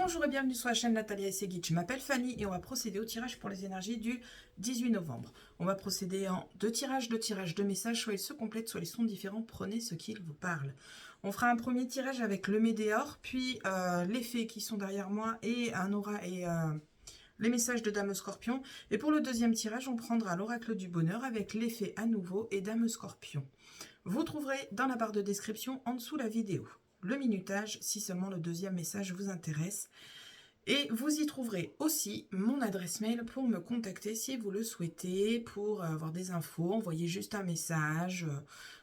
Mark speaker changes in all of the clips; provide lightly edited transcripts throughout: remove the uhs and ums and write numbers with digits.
Speaker 1: Bonjour et bienvenue sur la chaîne Natalia et ses guides. Je m'appelle Fanny et on va procéder au tirage pour les énergies du 18 novembre. On va procéder en deux tirages de messages, soit ils se complètent, soit ils sont différents. Prenez ce qu'il vous parle. On fera un premier tirage avec le Médéor, puis les fées qui sont derrière moi et un aura et les messages de Dame Scorpion. Et pour le deuxième tirage, on prendra l'oracle du bonheur avec les fées à nouveau et Dame Scorpion. Vous trouverez dans la barre de description en dessous la vidéo le minutage si seulement le deuxième message vous intéresse. Et vous y trouverez aussi mon adresse mail pour me contacter si vous le souhaitez, pour avoir des infos, envoyez juste un message.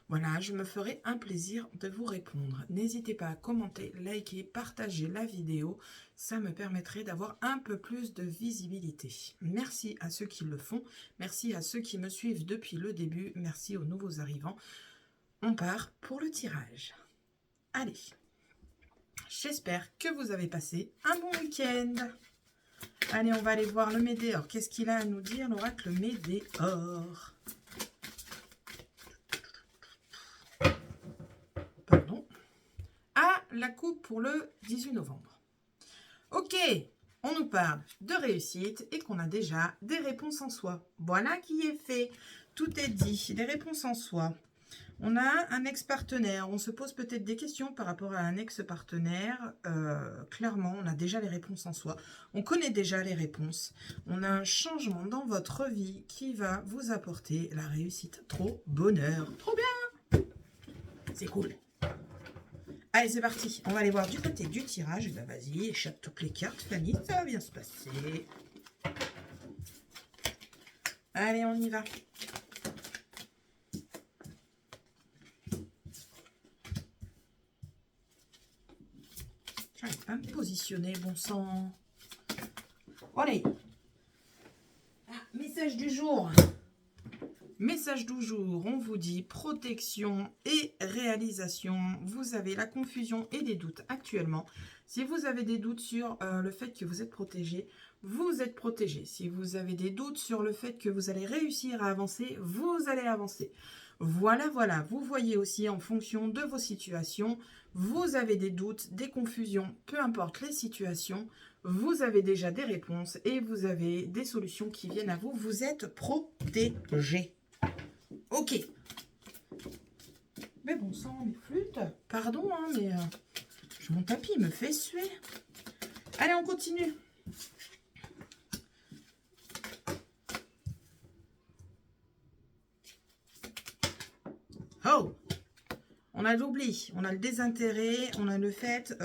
Speaker 1: Voilà, je me ferai un plaisir de vous répondre. N'hésitez pas à commenter, liker, partager la vidéo. Ça me permettrait d'avoir un peu plus de visibilité. Merci à ceux qui le font. Merci à ceux qui me suivent depuis le début. Merci aux nouveaux arrivants. On part pour le tirage. Allez, j'espère que vous avez passé un bon week-end. Allez, on va aller voir le Médéor. Qu'est-ce qu'il a à nous dire, l'oracle Médéor? Pardon. Ah, la coupe pour le 18 novembre. Ok, on nous parle de réussite et qu'on a déjà des réponses en soi. Voilà qui est fait. Tout est dit, des réponses en soi. On a un ex-partenaire, on se pose peut-être des questions par rapport à un ex-partenaire. Clairement, on a déjà les réponses en soi. On connaît déjà les réponses. On a un changement dans votre vie qui va vous apporter la réussite. Trop bonheur. Trop bien. C'est cool. Allez, c'est parti. On va aller voir du côté du tirage. Ben, vas-y, échappe toutes les cartes, Fanny. Ça va bien se passer. Allez, on y va. J'arrive pas à me positionner, bon sang. Allez. Ah, message du jour. Message du jour, on vous dit protection et réalisation. Vous avez la confusion et des doutes actuellement. Si vous avez des doutes sur le fait que vous êtes protégé, vous êtes protégé. Si vous avez des doutes sur le fait que vous allez réussir à avancer, vous allez avancer. Voilà, voilà. Vous voyez aussi en fonction de vos situations, vous avez des doutes, des confusions, peu importe les situations, vous avez déjà des réponses et vous avez des solutions qui viennent à vous. Vous êtes protégé. Ok. Mais bon sang, mes flûtes. Pardon, hein, mais mon tapis me fait suer. Allez, on continue. Oh, on a l'oubli, on a le désintérêt, on a le fait,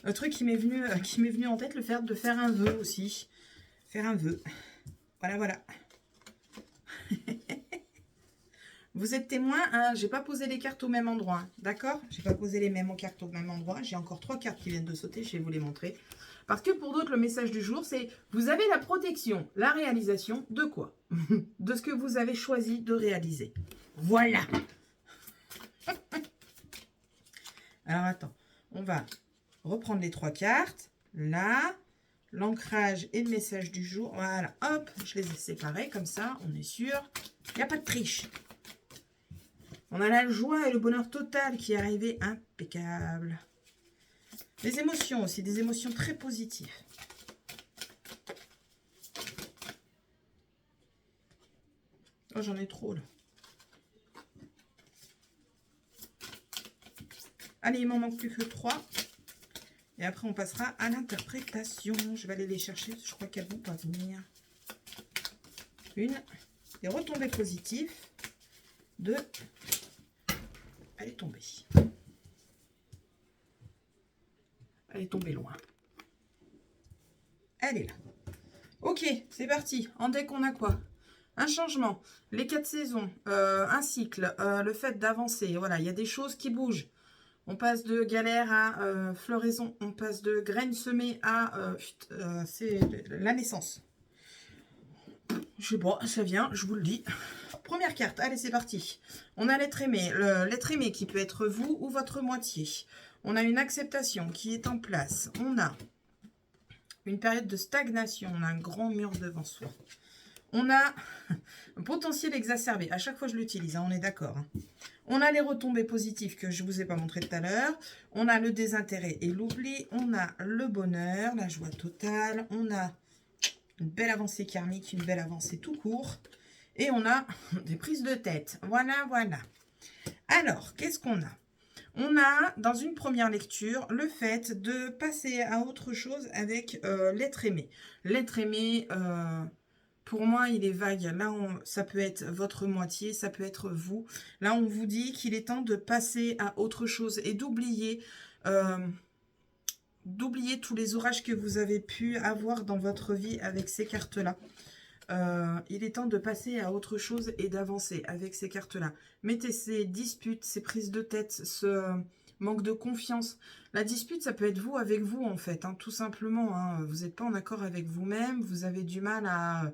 Speaker 1: le truc qui m'est venu en tête, le fait de faire un vœu aussi. Faire un vœu. Voilà, voilà. Vous êtes témoin, hein, j'ai pas posé les cartes au même endroit, d'accord? J'ai pas posé les mêmes cartes au même endroit. J'ai encore 3 cartes qui viennent de sauter, je vais vous les montrer. Parce que pour d'autres, le message du jour, c'est vous avez la protection, la réalisation de quoi? De ce que vous avez choisi de réaliser. Voilà. Alors, attends, on va reprendre les 3 cartes. Là, l'ancrage et le message du jour. Voilà, hop, je les ai séparés comme ça, on est sûr. Il n'y a pas de triche. On a la joie et le bonheur total qui est arrivé, impeccable. Les émotions aussi, des émotions très positives. Oh, j'en ai trop là. Allez, il m'en manque plus que 3. Et après, on passera à l'interprétation. Je vais aller les chercher. Je crois qu'elles vont pas venir. 1. Des retombées positives. 2. Elle est tombée. Elle est tombée loin. Elle est là. Ok, c'est parti. En deck, on a quoi? Un changement. Les 4 saisons. Un cycle. Le fait d'avancer. Voilà, il y a des choses qui bougent. On passe de galère à floraison. On passe de graines semées à... c'est la naissance. Je sais pas, ça vient, je vous le dis. Première carte, allez, c'est parti. On a l'être aimé. L'être aimé qui peut être vous ou votre moitié. On a une acceptation qui est en place. On a une période de stagnation. On a un grand mur devant soi. On a potentiel exacerbé. À chaque fois, je l'utilise, hein, on est d'accord. Hein. On a les retombées positives que je ne vous ai pas montré tout à l'heure. On a le désintérêt et l'oubli. On a le bonheur, la joie totale. On a une belle avancée karmique, une belle avancée tout court. Et on a des prises de tête. Voilà, voilà. Alors, qu'est-ce qu'on a? On a, dans une première lecture, le fait de passer à autre chose avec l'être aimé. L'être aimé, pour moi, il est vague. Là, ça peut être votre moitié, ça peut être vous. Là, on vous dit qu'il est temps de passer à autre chose et d'oublier tous les orages que vous avez pu avoir dans votre vie avec ces cartes-là. Il est temps de passer à autre chose et d'avancer avec ces cartes-là. Mettez ces disputes, ces prises de tête, ce manque de confiance. La dispute, ça peut être vous avec vous, en fait, hein, tout simplement. Hein. Vous n'êtes pas en accord avec vous-même, vous avez du mal à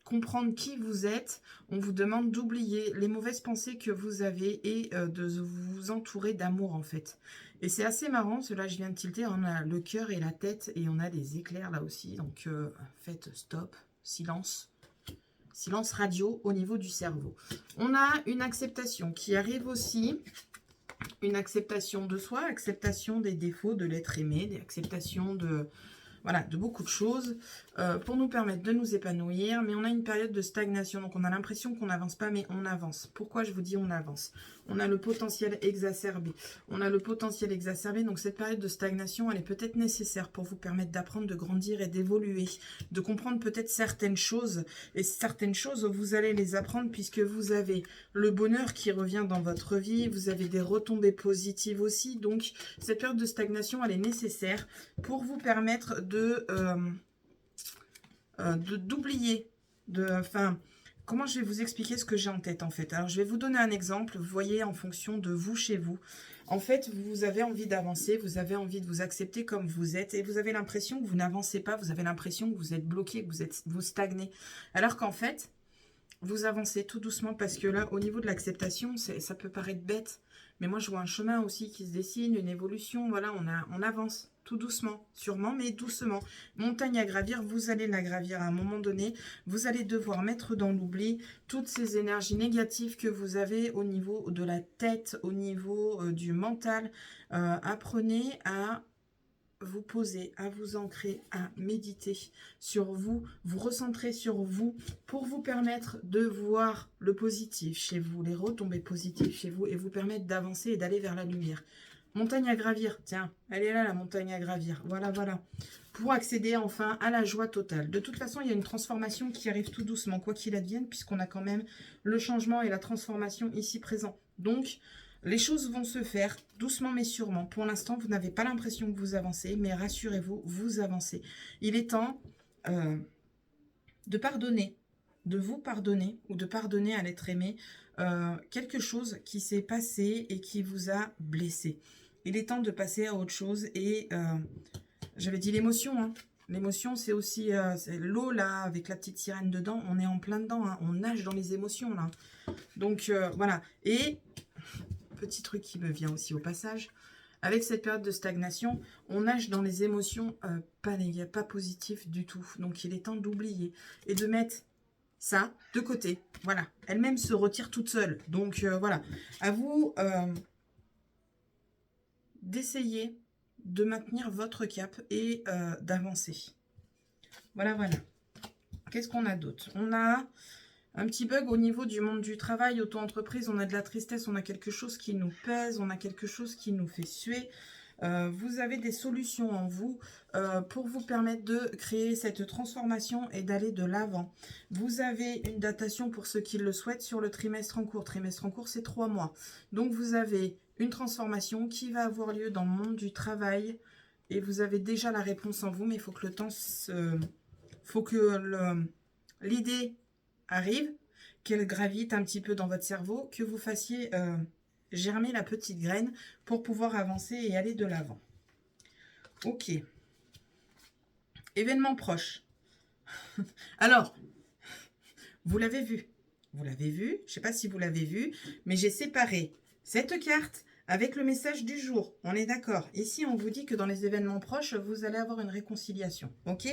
Speaker 1: comprendre qui vous êtes. On vous demande d'oublier les mauvaises pensées que vous avez et de vous entourer d'amour, en fait. Et c'est assez marrant, cela je viens de tilter, on a le cœur et la tête et on a des éclairs là aussi. Donc faites stop. Silence. Silence radio au niveau du cerveau. On a une acceptation qui arrive aussi. Une acceptation de soi, acceptation des défauts de l'être aimé, acceptation de, voilà, de beaucoup de choses pour nous permettre de nous épanouir. Mais on a une période de stagnation. Donc on a l'impression qu'on n'avance pas, mais on avance. Pourquoi je vous dis on avance? On a le potentiel exacerbé. On a le potentiel exacerbé. Donc cette période de stagnation, elle est peut-être nécessaire pour vous permettre d'apprendre, de grandir et d'évoluer. De comprendre peut-être certaines choses. Et certaines choses, vous allez les apprendre puisque vous avez le bonheur qui revient dans votre vie. Vous avez des retombées positives aussi. Donc cette période de stagnation, elle est nécessaire pour vous permettre d'oublier, comment je vais vous expliquer ce que j'ai en tête en fait. Alors je vais vous donner un exemple, vous voyez en fonction de vous chez vous. En fait, vous avez envie d'avancer, vous avez envie de vous accepter comme vous êtes et vous avez l'impression que vous n'avancez pas, vous avez l'impression que vous êtes bloqué, que vous stagnez. Alors qu'en fait, vous avancez tout doucement parce que là, au niveau de l'acceptation, ça peut paraître bête. Mais moi, je vois un chemin aussi qui se dessine, une évolution. Voilà, on avance tout doucement, sûrement, mais doucement. Montagne à gravir, vous allez la gravir à un moment donné. Vous allez devoir mettre dans l'oubli toutes ces énergies négatives que vous avez au niveau de la tête, au niveau du mental. Apprenez à vous poser, à vous ancrer, à méditer sur vous, vous recentrer sur vous pour vous permettre de voir le positif chez vous, les retombées positives chez vous et vous permettre d'avancer et d'aller vers la lumière. Montagne à gravir, tiens, elle est là la montagne à gravir, voilà, voilà. Pour accéder enfin à la joie totale. De toute façon, il y a une transformation qui arrive tout doucement, quoi qu'il advienne, puisqu'on a quand même le changement et la transformation ici présent. Donc, les choses vont se faire doucement mais sûrement. Pour l'instant, vous n'avez pas l'impression que vous avancez, mais rassurez-vous, vous avancez. Il est temps de pardonner, de vous pardonner ou de pardonner à l'être aimé quelque chose qui s'est passé et qui vous a blessé. Il est temps de passer à autre chose et j'avais dit l'émotion, hein. L'émotion, c'est aussi l'eau, là, avec la petite sirène dedans. On est en plein dedans, hein. On nage dans les émotions, là. Donc, voilà. Et petit truc qui me vient aussi au passage, avec cette période de stagnation, on nage dans les émotions pas positives du tout. Donc, il est temps d'oublier et de mettre ça de côté. Voilà. Elle-même se retire toute seule. Donc, voilà. À vous d'essayer de maintenir votre cap et d'avancer. Voilà, voilà. Qu'est-ce qu'on a d'autre? On a un petit bug au niveau du monde du travail, auto-entreprise. On a de la tristesse, on a quelque chose qui nous pèse, on a quelque chose qui nous fait suer. Vous avez des solutions en vous pour vous permettre de créer cette transformation et d'aller de l'avant. Vous avez une datation pour ceux qui le souhaitent sur le trimestre en cours. Trimestre en cours, c'est 3 mois. Donc, vous avez une transformation qui va avoir lieu dans le monde du travail et vous avez déjà la réponse en vous, mais il faut que le temps faut que l'idée arrive, qu'elle gravite un petit peu dans votre cerveau, que vous fassiez germer la petite graine pour pouvoir avancer et aller de l'avant. Ok. Événement proche. Alors, vous l'avez vu. Vous l'avez vu. Je ne sais pas si vous l'avez vu, mais j'ai séparé cette carte avec le message du jour. On est d'accord. Ici, on vous dit que dans les événements proches, vous allez avoir une réconciliation. Ok?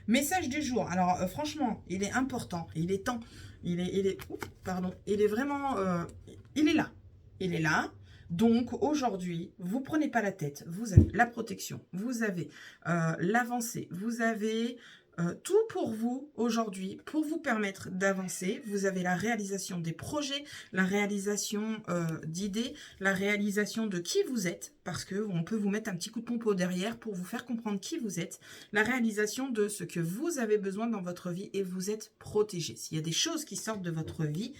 Speaker 1: Message du jour. Alors, franchement, il est important. Il est temps. Il est vraiment... il est là. Il est là. Donc, aujourd'hui, vous prenez pas la tête. Vous avez la protection. Vous avez l'avancée. Vous avez... tout pour vous aujourd'hui, pour vous permettre d'avancer. Vous avez la réalisation des projets, la réalisation d'idées, la réalisation de qui vous êtes, parce qu'on peut vous mettre un petit coup de pompe au derrière pour vous faire comprendre qui vous êtes, la réalisation de ce que vous avez besoin dans votre vie et vous êtes protégé. S'il y a des choses qui sortent de votre vie,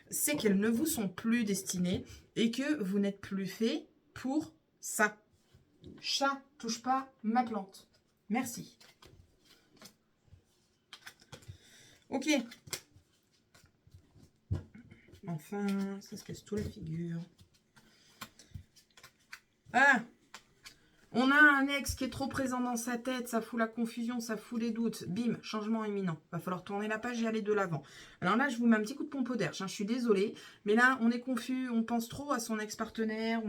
Speaker 1: c'est qu'elles ne vous sont plus destinées et que vous n'êtes plus fait pour ça. Chat, touche pas ma plante. Merci. Ok. Enfin, ça se casse tout la figure. Ah, on a un ex qui est trop présent dans sa tête, ça fout la confusion, ça fout les doutes. Bim, changement imminent. Va falloir tourner la page et aller de l'avant. Alors là, je vous mets un petit coup de pompe d'air. Je suis désolée, mais là, on est confus, on pense trop à son ex-partenaire,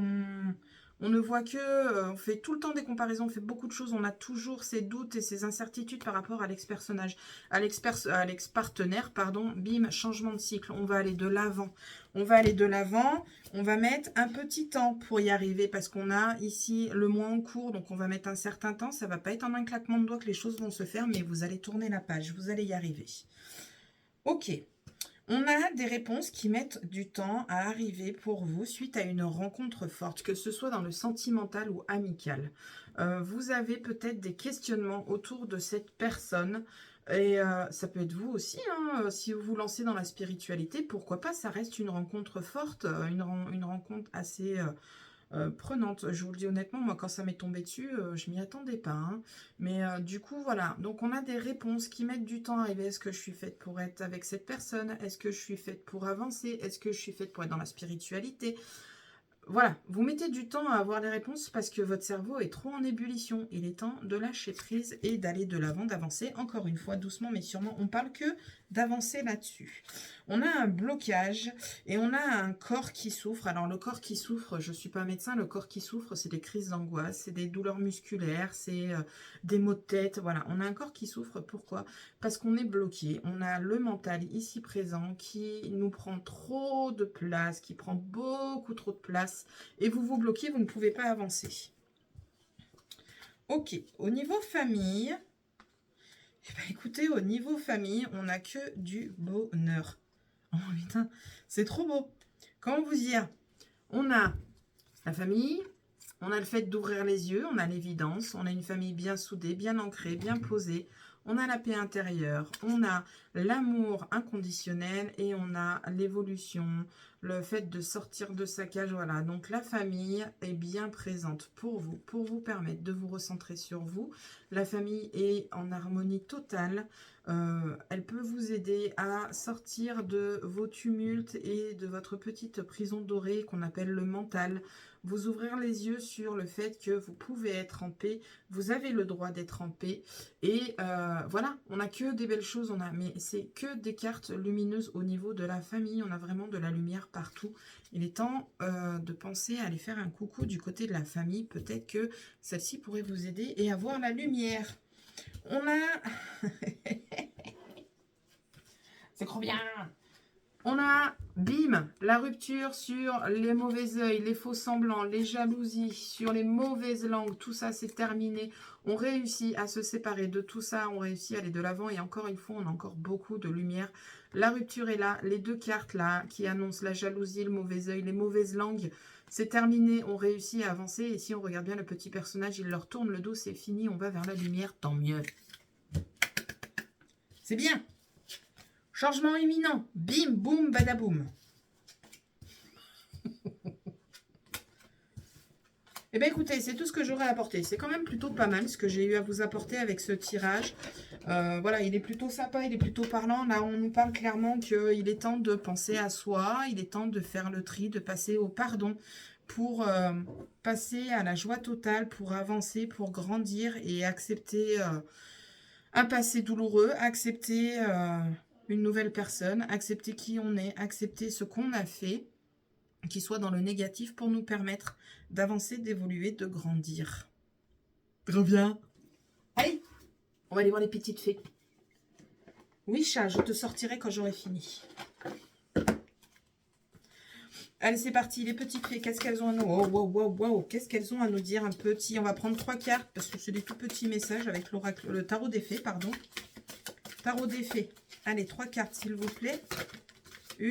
Speaker 1: on ne voit que, on fait tout le temps des comparaisons, on fait beaucoup de choses, on a toujours ces doutes et ces incertitudes par rapport à l'ex-personnage, à l'ex-partenaire, pardon. Bim, changement de cycle, on va aller de l'avant. On va aller de l'avant, on va mettre un petit temps pour y arriver parce qu'on a ici le mois en cours, donc on va mettre un certain temps. Ça ne va pas être en un claquement de doigts que les choses vont se faire, mais vous allez tourner la page, vous allez y arriver. Ok. On a des réponses qui mettent du temps à arriver pour vous suite à une rencontre forte, que ce soit dans le sentimental ou amical. Vous avez peut-être des questionnements autour de cette personne. Et ça peut être vous aussi, hein, si vous vous lancez dans la spiritualité, pourquoi pas, ça reste une rencontre forte, une rencontre assez... prenante. Je vous le dis honnêtement, moi quand ça m'est tombé dessus, je m'y attendais pas. Hein. Mais du coup, voilà. Donc on a des réponses qui mettent du temps à arriver. Est-ce que je suis faite pour être avec cette personne? Est-ce que je suis faite pour avancer? Est-ce que je suis faite pour être dans la spiritualité? Voilà, vous mettez du temps à avoir les réponses parce que votre cerveau est trop en ébullition. Il est temps de lâcher prise et d'aller de l'avant, d'avancer. Encore une fois, doucement mais sûrement, on parle que d'avancer là-dessus. On a un blocage et on a un corps qui souffre. Alors le corps qui souffre, je ne suis pas médecin, le corps qui souffre, c'est des crises d'angoisse, c'est des douleurs musculaires, c'est des maux de tête. Voilà, on a un corps qui souffre. Pourquoi? Parce qu'on est bloqué. On a le mental ici présent qui nous prend trop de place, qui prend beaucoup trop de place. Et vous vous bloquez, vous ne pouvez pas avancer. Ok, au niveau famille, eh ben, écoutez, au niveau famille, on n'a que du bonheur. Oh putain, c'est trop beau. Comment vous dire? On a la famille, on a le fait d'ouvrir les yeux, on a l'évidence, on a une famille bien soudée, bien ancrée, bien posée. On a la paix intérieure, on a l'amour inconditionnel et on a l'évolution, le fait de sortir de sa cage. Voilà, donc la famille est bien présente pour vous permettre de vous recentrer sur vous. La famille est en harmonie totale. Elle peut vous aider à sortir de vos tumultes et de votre petite prison dorée qu'on appelle le mental. Vous ouvrir les yeux sur le fait que vous pouvez être en paix, vous avez le droit d'être en paix. Et voilà, on n'a que des belles choses, mais c'est que des cartes lumineuses au niveau de la famille. On a vraiment de la lumière partout. Il est temps de penser à aller faire un coucou du côté de la famille. Peut-être que celle-ci pourrait vous aider et avoir la lumière. On a... c'est trop bien! On a, bim, la rupture sur les mauvais œils, les faux semblants, les jalousies, sur les mauvaises langues. Tout ça, c'est terminé. On réussit à se séparer de tout ça. On réussit à aller de l'avant. Et encore une fois, on a encore beaucoup de lumière. La rupture est là. Les deux cartes là qui annoncent la jalousie, le mauvais œil, les mauvaises langues. C'est terminé. On réussit à avancer. Et si on regarde bien le petit personnage, il leur tourne le dos. C'est fini. On va vers la lumière. Tant mieux. C'est bien. Changement imminent. Bim, boum, badaboum. Eh bien, écoutez, c'est tout ce que j'aurais apporté. C'est quand même plutôt pas mal ce que j'ai eu à vous apporter avec ce tirage. Voilà, il est plutôt sympa, il est plutôt parlant. Là, on nous parle clairement qu'il est temps de penser à soi. Il est temps de faire le tri, de passer au pardon pour passer à la joie totale, pour avancer, pour grandir et accepter un passé douloureux, accepter... une nouvelle personne, accepter qui on est, accepter ce qu'on a fait. qui soit dans le négatif pour nous permettre d'avancer, d'évoluer, de grandir. Reviens. Allez, on va aller voir les petites fées. Oui, chat, je te sortirai quand j'aurai fini. Allez, c'est parti. Les petites fées, qu'est-ce qu'elles ont à nous... Oh, wow, wow, wow. Qu'est-ce qu'elles ont à nous dire un petit... On va prendre 3 cartes parce que c'est des tout petits messages avec l'oracle, le tarot des fées, pardon. Tarot des fées. Allez, 3 cartes, s'il vous plaît. 1.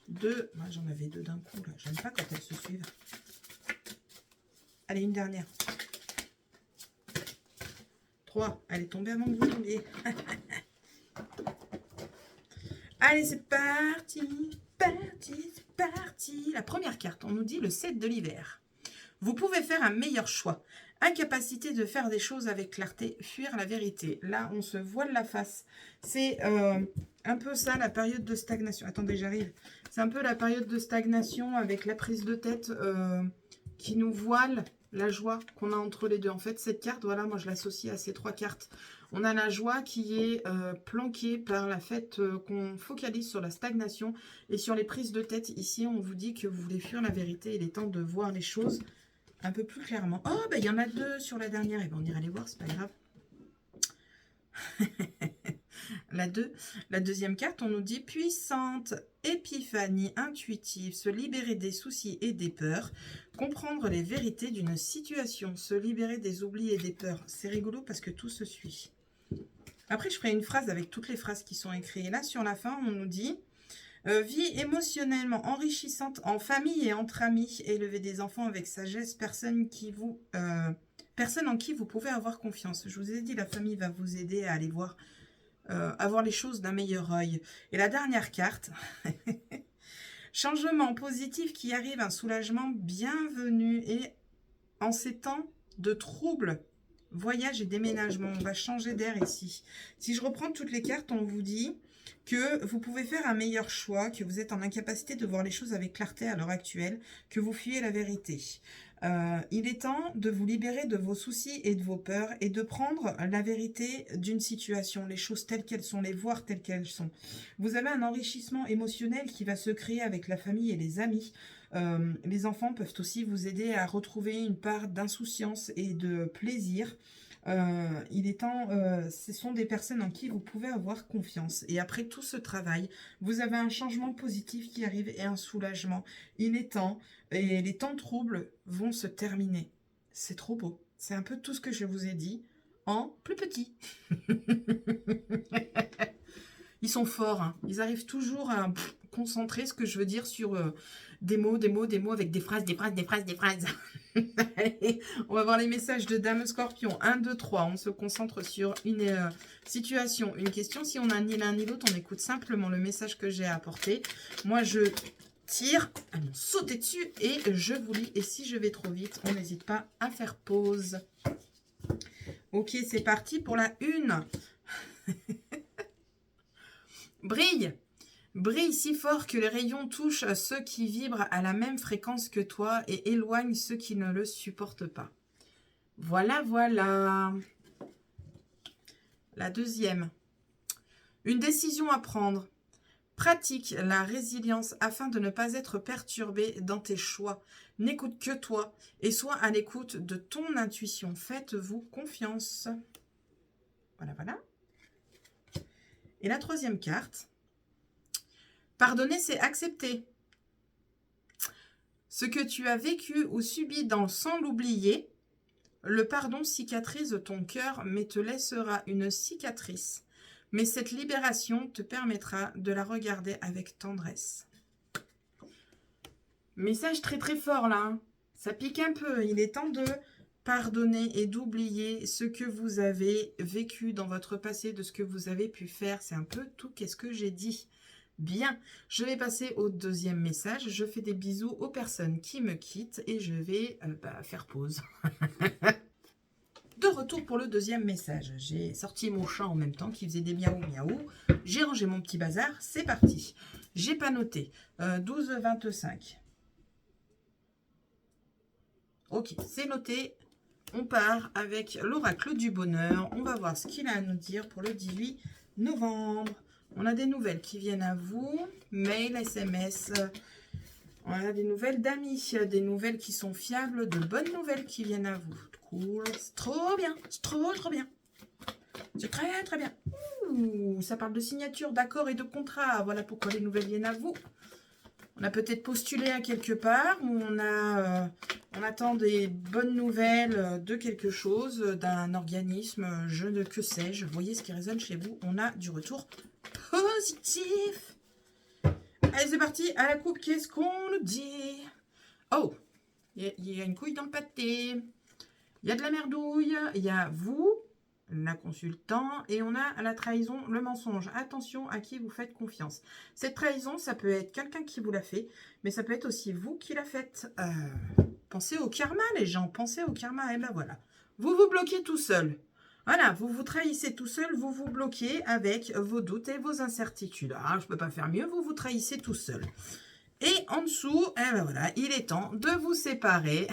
Speaker 1: 2. Moi, j'en avais 2 d'un coup, là. J'aime pas quand elles se suivent. Allez, une dernière. 3. Elle est tombée avant que vous tombiez. Allez, c'est parti, c'est parti. La première carte, on nous dit le 7 de l'hiver. Vous pouvez faire un meilleur choix. Incapacité de faire des choses avec clarté, fuir la vérité. Là, on se voile la face. C'est un peu ça, la période de stagnation. Attendez, j'arrive. C'est un peu la période de stagnation avec la prise de tête qui nous voile la joie qu'on a entre les deux. En fait, cette carte, voilà, moi, je l'associe à ces 3 cartes. On a la joie qui est planquée par la fait qu'on focalise sur la stagnation et sur les prises de tête. Ici, on vous dit que vous voulez fuir la vérité. Il est temps de voir les choses un peu plus clairement. Oh, ben, il y en a 2 sur la dernière. Et ben, on ira les voir, c'est pas grave. La deuxième carte, on nous dit puissante, épiphanie intuitive, se libérer des soucis et des peurs, comprendre les vérités d'une situation, se libérer des oublis et des peurs. C'est rigolo parce que tout se suit. Après, je ferai une phrase avec toutes les phrases qui sont écrites. Et là, sur la fin, on nous dit vie émotionnellement enrichissante en famille et entre amis, élever des enfants avec sagesse, personne en qui vous pouvez avoir confiance. Je vous ai dit, la famille va vous aider à aller voir, avoir les choses d'un meilleur œil. Et la dernière carte, changement positif qui arrive, un soulagement bienvenu. Et en ces temps de troubles, voyage et déménagement, on va changer d'air ici. Si je reprends toutes les cartes, on vous dit que vous pouvez faire un meilleur choix, que vous êtes en incapacité de voir les choses avec clarté à l'heure actuelle, que vous fuyez la vérité. Il est temps de vous libérer de vos soucis et de vos peurs et de prendre la vérité d'une situation, les choses telles qu'elles sont, les voir telles qu'elles sont. Vous avez un enrichissement émotionnel qui va se créer avec la famille et les amis. Les enfants peuvent aussi vous aider à retrouver une part d'insouciance et de plaisir. Il est temps, ce sont des personnes en qui vous pouvez avoir confiance. Et après tout ce travail, vous avez un changement positif qui arrive et un soulagement. Il est temps, et les temps troubles vont se terminer. C'est trop beau. C'est un peu tout ce que je vous ai dit en plus petit. Ils sont forts, hein. Ils arrivent toujours à concentrer ce que je veux dire sur des mots avec des phrases. Allez, on va voir les messages de Dame Scorpion. 1, 2, 3. On se concentre sur une situation, une question. Si on a ni l'un ni l'autre, on écoute simplement le message que j'ai à apporter. Moi, je tire, elles m'ont sauté dessus et je vous lis. Et si je vais trop vite, on n'hésite pas à faire pause. Ok, c'est parti pour la 1. Brille. Brille si fort que les rayons touchent ceux qui vibrent à la même fréquence que toi et éloignent ceux qui ne le supportent pas. Voilà, voilà. La deuxième. Une décision à prendre. Pratique la résilience afin de ne pas être perturbé dans tes choix. N'écoute que toi et sois à l'écoute de ton intuition. Faites-vous confiance. Voilà, voilà. Et la troisième carte. Pardonner, c'est accepter. Ce que tu as vécu ou subi sans l'oublier, le pardon cicatrise ton cœur, mais te laissera une cicatrice. Mais cette libération te permettra de la regarder avec tendresse. Message très très fort là. Hein. Ça pique un peu. Il est temps de pardonner et d'oublier ce que vous avez vécu dans votre passé, de ce que vous avez pu faire. C'est un peu tout qu'est-ce que j'ai dit. Bien, je vais passer au deuxième message. Je fais des bisous aux personnes qui me quittent et je vais faire pause. De retour pour le deuxième message. J'ai sorti mon chat en même temps qui faisait des miaou miaou. J'ai rangé mon petit bazar. C'est parti. J'ai pas noté. 12,25. Ok, c'est noté. On part avec l'oracle du bonheur. On va voir ce qu'il a à nous dire pour le 18 novembre. On a des nouvelles qui viennent à vous. Mail, SMS. On a des nouvelles d'amis. Des nouvelles qui sont fiables. De bonnes nouvelles qui viennent à vous. Cool. C'est trop bien. C'est trop bien. C'est très très bien. Ouh, ça parle de signature, d'accord et de contrat. Voilà pourquoi les nouvelles viennent à vous. On a peut-être postulé à quelque part, où on attend des bonnes nouvelles de quelque chose, d'un organisme, je ne que sais-je. Voyez ce qui résonne chez vous. On a du retour positif. Allez, c'est parti. À la coupe, qu'est-ce qu'on nous dit? Oh, il y a une couille dans le pâté. Il y a de la merdouille. Il y a vous, la consultant, et on a la trahison, le mensonge. Attention à qui vous faites confiance. Cette trahison, ça peut être quelqu'un qui vous l'a fait, mais ça peut être aussi vous qui l'a faite. Pensez au karma, les gens, pensez au karma. Et ben voilà, vous vous bloquez tout seul. Voilà, vous vous trahissez tout seul, vous vous bloquez avec vos doutes et vos incertitudes. Ah, je ne peux pas faire mieux, vous vous trahissez tout seul. Et en dessous, eh ben voilà, il est temps de vous séparer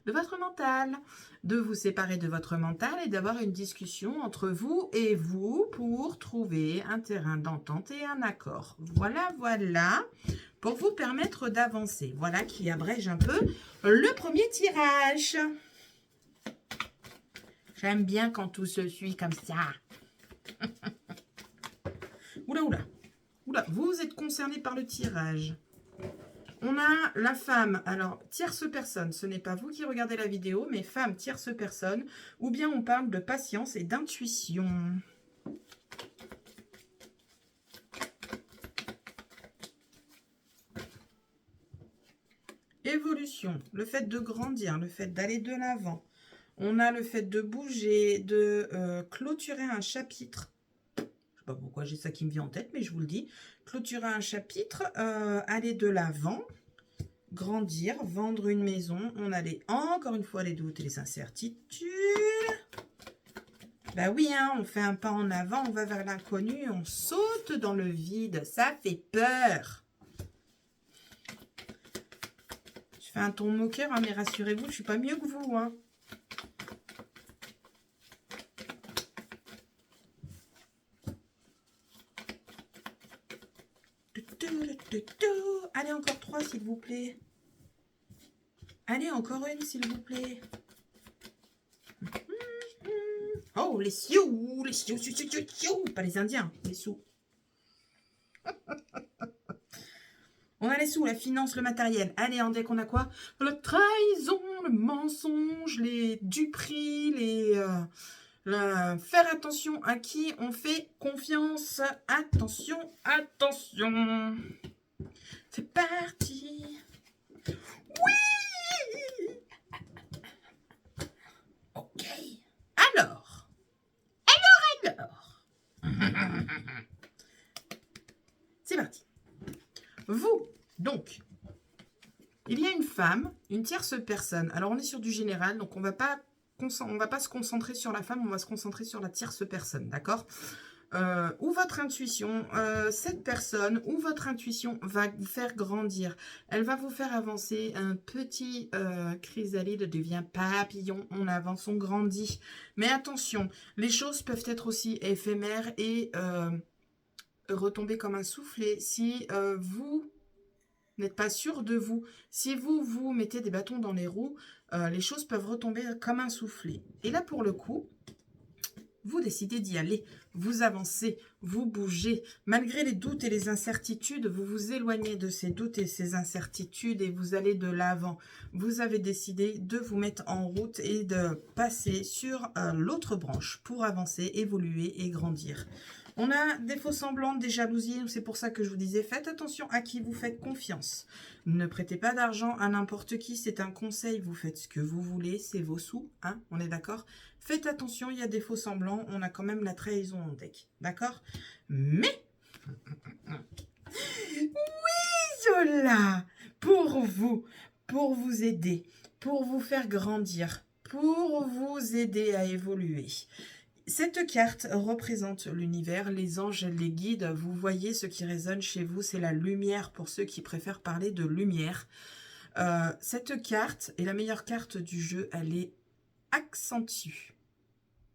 Speaker 1: de votre mental. De vous séparer de votre mental et d'avoir une discussion entre vous et vous pour trouver un terrain d'entente et un accord. Voilà, voilà, pour vous permettre d'avancer. Voilà qui abrège un peu le premier tirage. J'aime bien quand tout se suit comme ça. Oula, oula. Oula, vous êtes concerné par le tirage. On a la femme, alors tierce personne, ce n'est pas vous qui regardez la vidéo, mais femme tierce personne, ou bien on parle de patience et d'intuition. Évolution, le fait de grandir, le fait d'aller de l'avant. On a le fait de bouger, de clôturer un chapitre. Je ne sais pas pourquoi j'ai ça qui me vient en tête, mais je vous le dis. Clôturer un chapitre, aller de l'avant. Grandir, vendre une maison, on allait encore une fois les doutes et les incertitudes. Bah oui, hein, on fait un pas en avant, on va vers l'inconnu, on saute dans le vide, ça fait peur. Je fais un ton moqueur, hein, mais rassurez-vous, je ne suis pas mieux que vous. Hein. Allez, encore 3 s'il vous plaît. Allez, encore une s'il vous plaît. Oh, les Sioux, pas les Indiens, les Sioux. On a les sous, la finance, le matériel. Allez, en deck, on a quoi? La trahison, le mensonge, les duperies, faire attention à qui on fait confiance. Attention, attention. C'est parti. Oui. Ok. Alors. C'est parti. Vous, donc, il y a une femme, une tierce personne. Alors, on est sur du général, donc on va pas se concentrer sur la femme, on va se concentrer sur la tierce personne, d'accord? Ou votre intuition, cette personne, ou votre intuition va vous faire grandir. Elle va vous faire avancer. Un petit chrysalide devient papillon. On avance, on grandit. Mais attention, les choses peuvent être aussi éphémères et retomber comme un soufflet. Si vous n'êtes pas sûr de vous, si vous mettez des bâtons dans les roues, les choses peuvent retomber comme un soufflet. Et là, pour le coup, vous décidez d'y aller, vous avancez, vous bougez. Malgré les doutes et les incertitudes, vous vous éloignez de ces doutes et ces incertitudes et vous allez de l'avant. Vous avez décidé de vous mettre en route et de passer sur l'autre branche pour avancer, évoluer et grandir. On a des faux semblants, des jalousies, c'est pour ça que je vous disais, faites attention à qui vous faites confiance. Ne prêtez pas d'argent à n'importe qui, c'est un conseil, vous faites ce que vous voulez, c'est vos sous, hein, on est d'accord? Faites attention, il y a des faux semblants, on a quand même la trahison en deck, d'accord? Mais, oui Zola, pour vous aider, pour vous faire grandir, pour vous aider à évoluer. Cette carte représente l'univers, les anges, les guides. Vous voyez ce qui résonne chez vous, c'est la lumière pour ceux qui préfèrent parler de lumière. Cette carte est la meilleure carte du jeu, elle est accentue.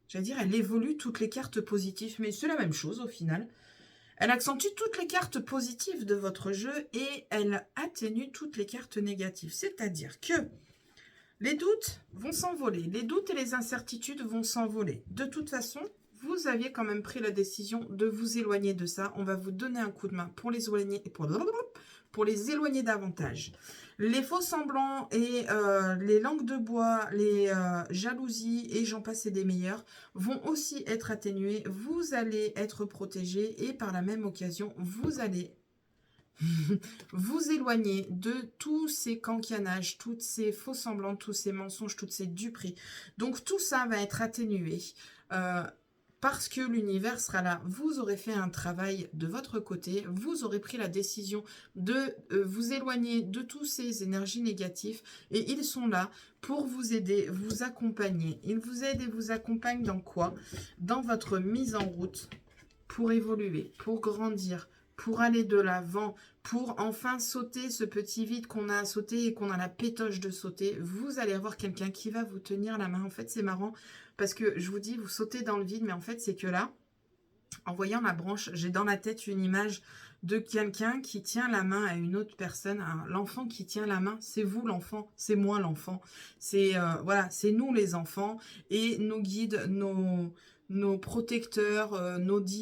Speaker 1: J'allais dire, elle évolue toutes les cartes positives, mais c'est la même chose au final. Elle accentue toutes les cartes positives de votre jeu et elle atténue toutes les cartes négatives. C'est-à-dire que les doutes vont s'envoler. Les doutes et les incertitudes vont s'envoler. De toute façon, vous aviez quand même pris la décision de vous éloigner de ça. On va vous donner un coup de main pour les éloigner, pour les éloigner davantage. Les faux semblants et les langues de bois, les jalousies et j'en passe et des meilleurs vont aussi être atténués. Vous allez être protégé et par la même occasion, vous allez vous éloigner de tous ces cancanages, toutes ces faux semblants, tous ces mensonges, toutes ces duperies. Donc tout ça va être atténué parce que l'univers sera là. Vous aurez fait un travail de votre côté, vous aurez pris la décision de vous éloigner de toutes ces énergies négatives et ils sont là pour vous aider, vous accompagner. Ils vous aident et vous accompagnent dans quoi? Dans votre mise en route pour évoluer, pour grandir, pour aller de l'avant, pour enfin sauter ce petit vide qu'on a à sauter et qu'on a la pétoche de sauter. Vous allez avoir quelqu'un qui va vous tenir la main. En fait, c'est marrant parce que je vous dis, vous sautez dans le vide, mais en fait, c'est que là, en voyant la branche, j'ai dans la tête une image de quelqu'un qui tient la main à une autre personne. L'enfant qui tient la main, c'est vous l'enfant, c'est moi l'enfant. C'est voilà, c'est nous les enfants et nos guides, nos protecteurs,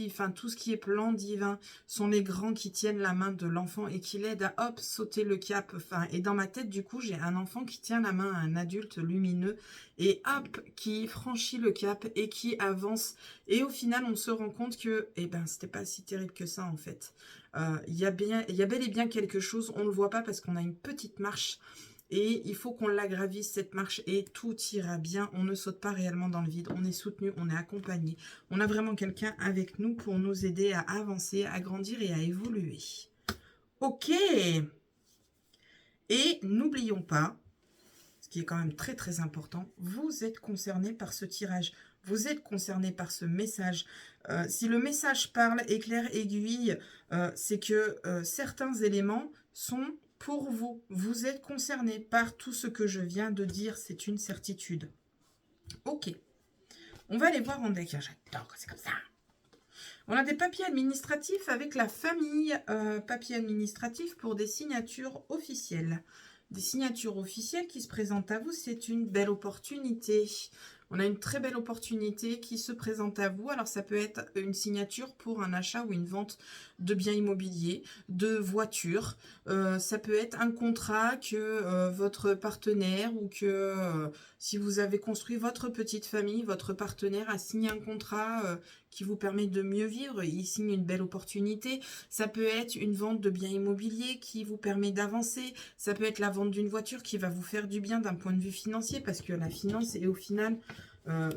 Speaker 1: enfin tout ce qui est plan divin sont les grands qui tiennent la main de l'enfant et qui l'aident à hop sauter le cap. Enfin, et dans ma tête du coup j'ai un enfant qui tient la main à un adulte lumineux et hop qui franchit le cap et qui avance. Et au final on se rend compte que eh ben c'était pas si terrible que ça en fait. Il y a bel et bien quelque chose, on le voit pas parce qu'on a une petite marche. Et il faut qu'on la gravisse cette marche et tout ira bien. On ne saute pas réellement dans le vide. On est soutenu, on est accompagné. On a vraiment quelqu'un avec nous pour nous aider à avancer, à grandir et à évoluer. Ok. Et n'oublions pas, ce qui est quand même très très important, vous êtes concerné par ce tirage. Vous êtes concerné par ce message. Si le message parle, éclair, aiguille, c'est que certains éléments sont pour vous. Vous êtes concerné par tout ce que je viens de dire. C'est une certitude. Ok. On va aller voir en deck. J'adore quand c'est comme ça. On a des papiers administratifs avec la famille. Papiers administratifs pour des signatures officielles. Des signatures officielles qui se présentent à vous. C'est une belle opportunité. On a une très belle opportunité qui se présente à vous. Alors, ça peut être une signature pour un achat ou une vente de biens immobiliers, de voitures. Ça peut être un contrat que votre partenaire ou que si vous avez construit votre petite famille, votre partenaire a signé un contrat qui vous permet de mieux vivre. Il signe une belle opportunité. Ça peut être une vente de biens immobiliers qui vous permet d'avancer. Ça peut être la vente d'une voiture qui va vous faire du bien d'un point de vue financier parce que la finance est au final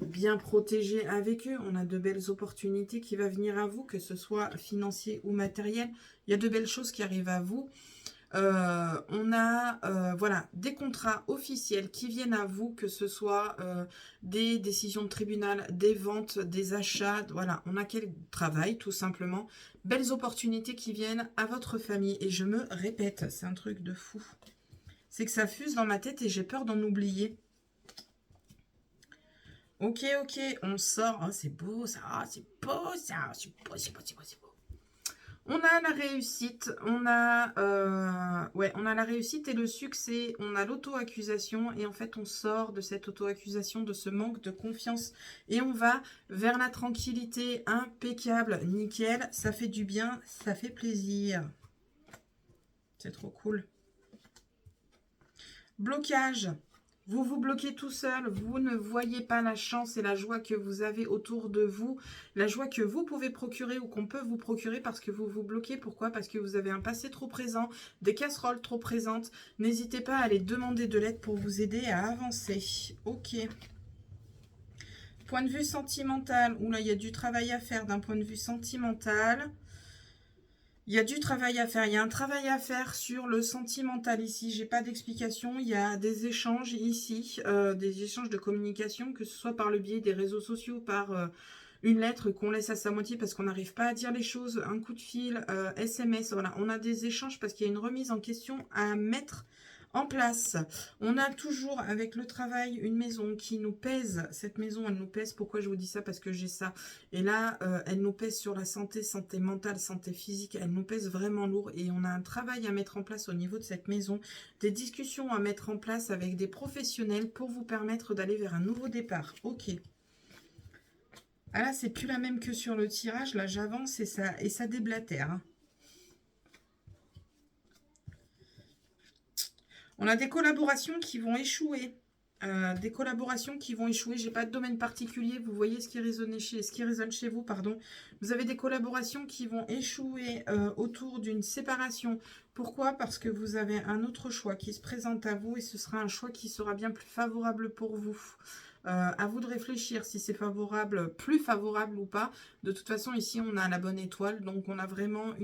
Speaker 1: bien protégée avec eux. On a de belles opportunités qui vont venir à vous, que ce soit financier ou matériel. Il y a de belles choses qui arrivent à vous. On a voilà, des contrats officiels qui viennent à vous, que ce soit des décisions de tribunal, des ventes, des achats. Voilà, on a quel travail tout simplement. Belles opportunités qui viennent à votre famille. Et je me répète, c'est un truc de fou. C'est que ça fuse dans ma tête et j'ai peur d'en oublier. Ok, on sort. Oh, c'est beau ça, c'est beau ça, c'est beau, c'est beau, c'est beau, c'est beau. On a la réussite, on a la réussite et le succès, on a l'auto-accusation et en fait on sort de cette auto-accusation, de ce manque de confiance et on va vers la tranquillité, impeccable, nickel, ça fait du bien, ça fait plaisir. C'est trop cool. Blocage. Vous vous bloquez tout seul, vous ne voyez pas la chance et la joie que vous avez autour de vous, la joie que vous pouvez procurer ou qu'on peut vous procurer parce que vous vous bloquez. Pourquoi? Parce que vous avez un passé trop présent, des casseroles trop présentes. N'hésitez pas à aller demander de l'aide pour vous aider à avancer. Ok. Point de vue sentimental, oula, il y a du travail à faire d'un point de vue sentimental. Il y a du travail à faire, il y a un travail à faire sur le sentimental ici, j'ai pas d'explication, il y a des échanges ici, des échanges de communication, que ce soit par le biais des réseaux sociaux, par une lettre qu'on laisse à sa moitié parce qu'on n'arrive pas à dire les choses, un coup de fil, SMS, voilà, on a des échanges parce qu'il y a une remise en question à mettre en place. On a toujours avec le travail une maison qui nous pèse. Cette maison, elle nous pèse. Pourquoi je vous dis ça? Parce que j'ai ça. Et là, elle nous pèse sur la santé, santé mentale, santé physique. Elle nous pèse vraiment lourd. Et on a un travail à mettre en place au niveau de cette maison. Des discussions à mettre en place avec des professionnels pour vous permettre d'aller vers un nouveau départ. Ok. Ah là, c'est plus la même que sur le tirage. Là, j'avance et ça déblatère. Hein. On a des collaborations qui vont échouer. Des collaborations qui vont échouer. J'ai pas de domaine particulier. Vous voyez ce qui résonne chez vous, pardon. Vous avez des collaborations qui vont échouer autour d'une séparation. Pourquoi? Parce que vous avez un autre choix qui se présente à vous et ce sera un choix qui sera bien plus favorable pour vous. À vous de réfléchir si c'est favorable, plus favorable ou pas. De toute façon, ici, on a la bonne étoile. Donc, on a vraiment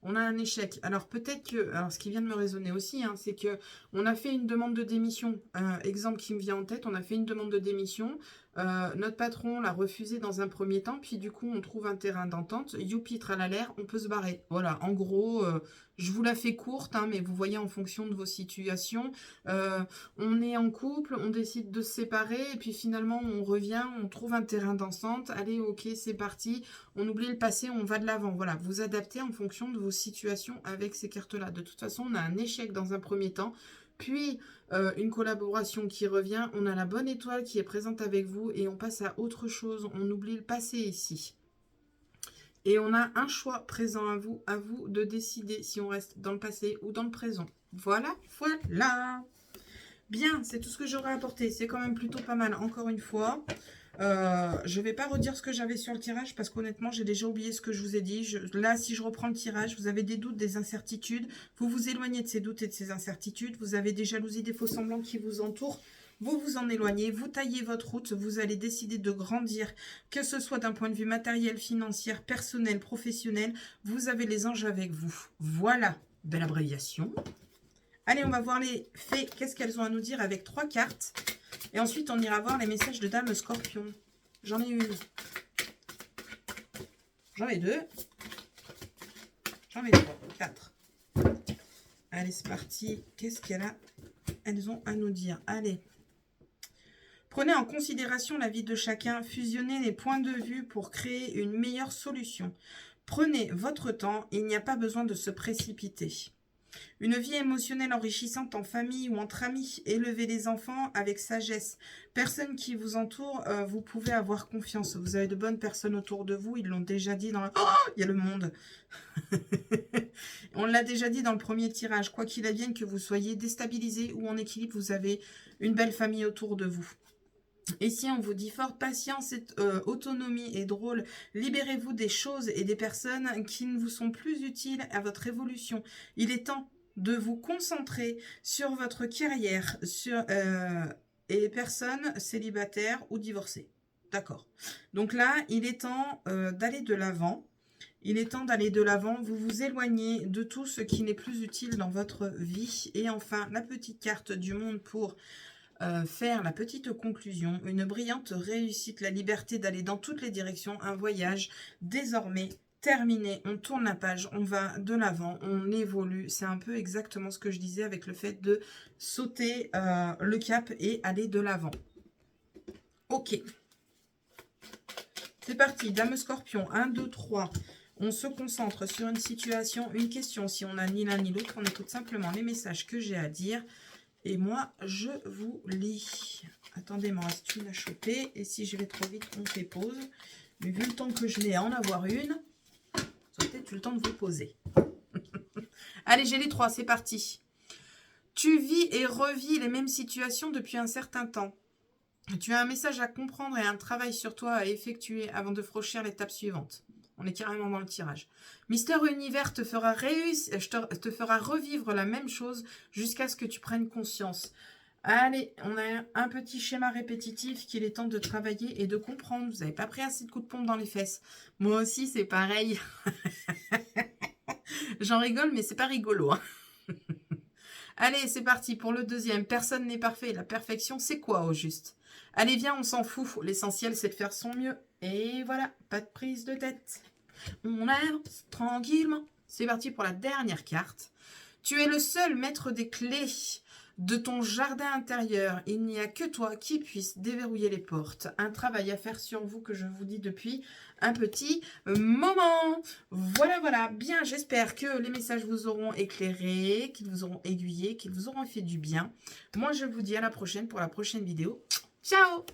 Speaker 1: on a un échec. Alors peut-être que, alors ce qui vient de me résonner aussi, hein, c'est que on a fait une demande de démission. Exemple qui me vient en tête, on a fait une demande de démission. Notre patron l'a refusé dans un premier temps, puis du coup on trouve un terrain d'entente. Youpi, tralala, on peut se barrer. Voilà, en gros, je vous la fais courte, hein, mais vous voyez en fonction de vos situations. On est en couple, on décide de se séparer, et puis finalement on revient, on trouve un terrain d'entente. Allez, ok, c'est parti. On oublie le passé, on va de l'avant. Voilà, vous adaptez en fonction de vos situations avec ces cartes-là. De toute façon, on a un échec dans un premier temps, puis une collaboration qui revient. On a la bonne étoile qui est présente avec vous et on passe à autre chose. On oublie le passé ici. Et on a un choix présent à vous de décider si on reste dans le passé ou dans le présent. Voilà, voilà. Bien, c'est tout ce que j'aurais apporté. C'est quand même plutôt pas mal, encore une fois. Je ne vais pas redire ce que j'avais sur le tirage parce qu'honnêtement, j'ai déjà oublié ce que je vous ai dit. Là, si je reprends le tirage, vous avez des doutes, des incertitudes. Vous vous éloignez de ces doutes et de ces incertitudes. Vous avez des jalousies, des faux semblants qui vous entourent. Vous vous en éloignez, vous taillez votre route, vous allez décider de grandir, que ce soit d'un point de vue matériel, financier, personnel, professionnel. Vous avez les anges avec vous. Voilà, belle abréviation. Allez, on va voir les fées. Qu'est-ce qu'elles ont à nous dire avec 3 cartes. Et ensuite, on ira voir les messages de Dame Scorpion. J'en ai une. J'en ai 2. J'en ai 3. 4. Allez, c'est parti. Qu'est-ce qu'elles ont à nous dire? Allez. Prenez en considération la vie de chacun. Fusionnez les points de vue pour créer une meilleure solution. Prenez votre temps. Il n'y a pas besoin de se précipiter. Une vie émotionnelle enrichissante en famille ou entre amis. Élevez les enfants avec sagesse. Personnes qui vous entourent, vous pouvez avoir confiance. Vous avez de bonnes personnes autour de vous. Ils l'ont déjà dit dans le... Oh, il y a le monde. On l'a déjà dit dans le premier tirage. Quoi qu'il advienne, que vous soyez déstabilisé ou en équilibre, vous avez une belle famille autour de vous. Ici, on vous dit forte patience, autonomie et drôle. Libérez-vous des choses et des personnes qui ne vous sont plus utiles à votre évolution. Il est temps de vous concentrer sur votre carrière, sur et personnes célibataires ou divorcées. D'accord. Donc là, il est temps d'aller de l'avant. Il est temps d'aller de l'avant. Vous vous éloignez de tout ce qui n'est plus utile dans votre vie. Et enfin, la petite carte du monde pour... faire la petite conclusion, une brillante réussite, la liberté d'aller dans toutes les directions, un voyage désormais terminé, on tourne la page, on va de l'avant, on évolue, c'est un peu exactement ce que je disais avec le fait de sauter le cap et aller de l'avant. Ok, c'est parti, Dame Scorpion, 1, 2, 3, on se concentre sur une situation, une question, si on n'a ni l'un ni l'autre, on écoute simplement les messages que j'ai à dire. Et moi, je vous lis. Attendez, il m'en reste une à choper. Et si je vais trop vite, on fait pause. Mais vu le temps que je mets à en avoir une, ça va peut-être eu le temps de vous poser. Allez, j'ai les 3, c'est parti. Tu vis et revis les mêmes situations depuis un certain temps. Tu as un message à comprendre et un travail sur toi à effectuer avant de franchir l'étape suivante. On est carrément dans le tirage. Mister Univers te fera revivre la même chose jusqu'à ce que tu prennes conscience. Allez, on a un petit schéma répétitif qu'il est temps de travailler et de comprendre. Vous n'avez pas pris assez de coups de pompe dans les fesses. Moi aussi, c'est pareil. J'en rigole, mais c'est pas rigolo. Hein. Allez, c'est parti pour le deuxième. Personne n'est parfait. La perfection, c'est quoi au juste? Allez, viens, on s'en fout. L'essentiel, c'est de faire son mieux. Et voilà, pas de prise de tête. On avance tranquillement. C'est parti pour la dernière carte. Tu es le seul maître des clés de ton jardin intérieur. Il n'y a que toi qui puisse déverrouiller les portes. Un travail à faire sur vous que je vous dis depuis un petit moment. Voilà, voilà. Bien, j'espère que les messages vous auront éclairé, qu'ils vous auront aiguillé, qu'ils vous auront fait du bien. Moi, je vous dis à la prochaine pour la prochaine vidéo. Ciao!